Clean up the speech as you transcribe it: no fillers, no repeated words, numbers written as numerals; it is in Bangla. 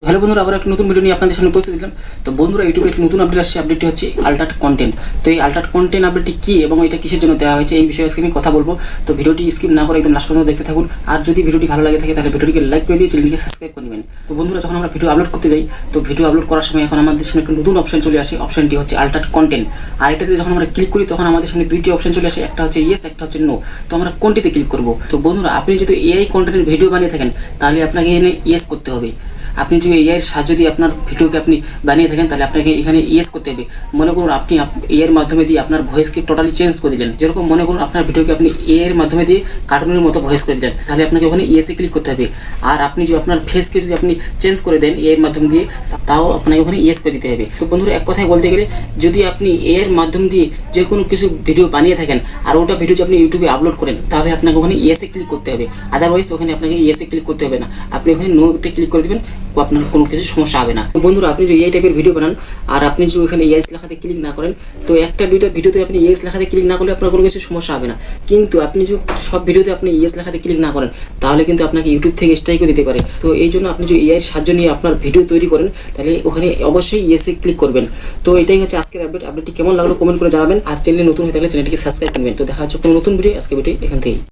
হ্যালো বন্ধুরা, আবার একটা নতুন ভিডিও নিয়ে আপনাদের সামনে উপস্থিত দিলাম। তো বন্ধুরা, ইউটিউবে একটি নতুন আপডেট আসছে। আপডেটটি হচ্ছে আল্টার্ট কন্টেন্ট। তো এই আল্টার্ট কন্টেন্ট আপডেটটি কী এবং এটা কিসের জন্য দেওয়া হয়েছে এই বিষয়ে আজকে আমি কথা বলবো। তো ভিডিওটি স্কিপ না করে একদম লাস্ট পর্যন্ত দেখতে থাকুন। আর যদি ভিডিওটি ভালো লাগে থাকে তাহলে ভিডিওটিকে লাইক করে দিয়ে চ্যানেলটিকে সাবস্ক্রাইব করে নেবেন। তো বন্ধুরা, যখন আমরা ভিডিও আপলোড করতে যাই, তো ভিডিও আপলোড করার সময় এখন আমাদের সামনে একটা নতুন অপশন চলে আসে। অপশনটি হচ্ছে আল্টার্ট কন্টেন্ট। আর এটাতে যখন আমরা ক্লিক করি তখন আমাদের সামনে দুইটি অপশন চলে আসে, একটা হচ্ছে ইয়েস, একটা হচ্ছে নো। তো আমরা কোনটিতে ক্লিক করব? তো বন্ধুরা, আপনি যদি এআই কন্টেন্টের ভিডিও বানিয়ে থাকেন তাহলে আপনাকে এখানে ইয়েস করতে হবে। আপনি যদি এআইয়ের সাহায্যে যদি আপনার ভিডিওকে আপনি বানিয়ে থাকেন তাহলে আপনাকে এখানে ইয়েস করতে হবে। মনে করুন আপনি এআইয়ের মাধ্যমে দিয়ে আপনার ভয়েসকে টোটালি চেঞ্জ করে দিলেন। যেরকম মনে করুন আপনার ভিডিওকে আপনি এআইয়ের মাধ্যমে দিয়ে কার্টুনের মতো ভয়েস করে দিলেন, তাহলে আপনাকে ওখানে ইয়েসে ক্লিক করতে হবে। আর আপনি যদি আপনার ফেসকে যদি আপনি চেঞ্জ করে দেন এআইয়ের মাধ্যম দিয়ে, তাও আপনাকে ওখানে ইয়েস করে দিতে হবে। তো বন্ধুরা, এক কথায় বলতে গেলে যদি আপনি এআইয়ের মাধ্যম দিয়ে যে কোনো কিছু ভিডিও বানিয়ে থাকেন আর ওটা ভিডিও যদি আপনি ইউটিউবে আপলোড করেন তাহলে আপনাকে ওখানে ইয়েসে ক্লিক করতে হবে। আদারওয়াইজ ওখানে আপনাকে ইয়েসে ক্লিক করতে হবে না, আপনি ওখানে নোতে ক্লিক করে দেবেন, আপনার কোনো কিছু সমস্যা হবে না। বন্ধুরা, আপনি যদি এই টাইপের ভিডিও বানান আর আপনি যদি ওখানে ইয়েস লেখাতে ক্লিক না করেন, তো একটা দুইটা ভিডিওতে আপনি ইয়েস লেখাতে ক্লিক না করলে আপনার কোনো কিছু সমস্যা হবে না। কিন্তু আপনি যদি সব ভিডিওতে আপনি ইয়েস লেখাতে ক্লিক না করেন তাহলে কিন্তু আপনাকে ইউটিউব থেকে স্ট্রাইকও দিতে পারে। তো এই জন্য আপনি যদি এআইয়ের সাহায্য নিয়ে আপনার ভিডিও তৈরি করেন তাহলে ওখানে অবশ্যই ইয়েসে ক্লিক করবেন। তো এটাই হচ্ছে আজকের আপডেট। আপডেটটি কেমন লাগলো কমেন্ট করে জানাবেন। আর চ্যানেলে নতুন হয়ে থাকলে চ্যানেলটিকে সাবস্ক্রাইব করবেন। তো দেখা হচ্ছে কোনো নতুন ভিডিও। আজকে ভিডিও এখান থেকেই।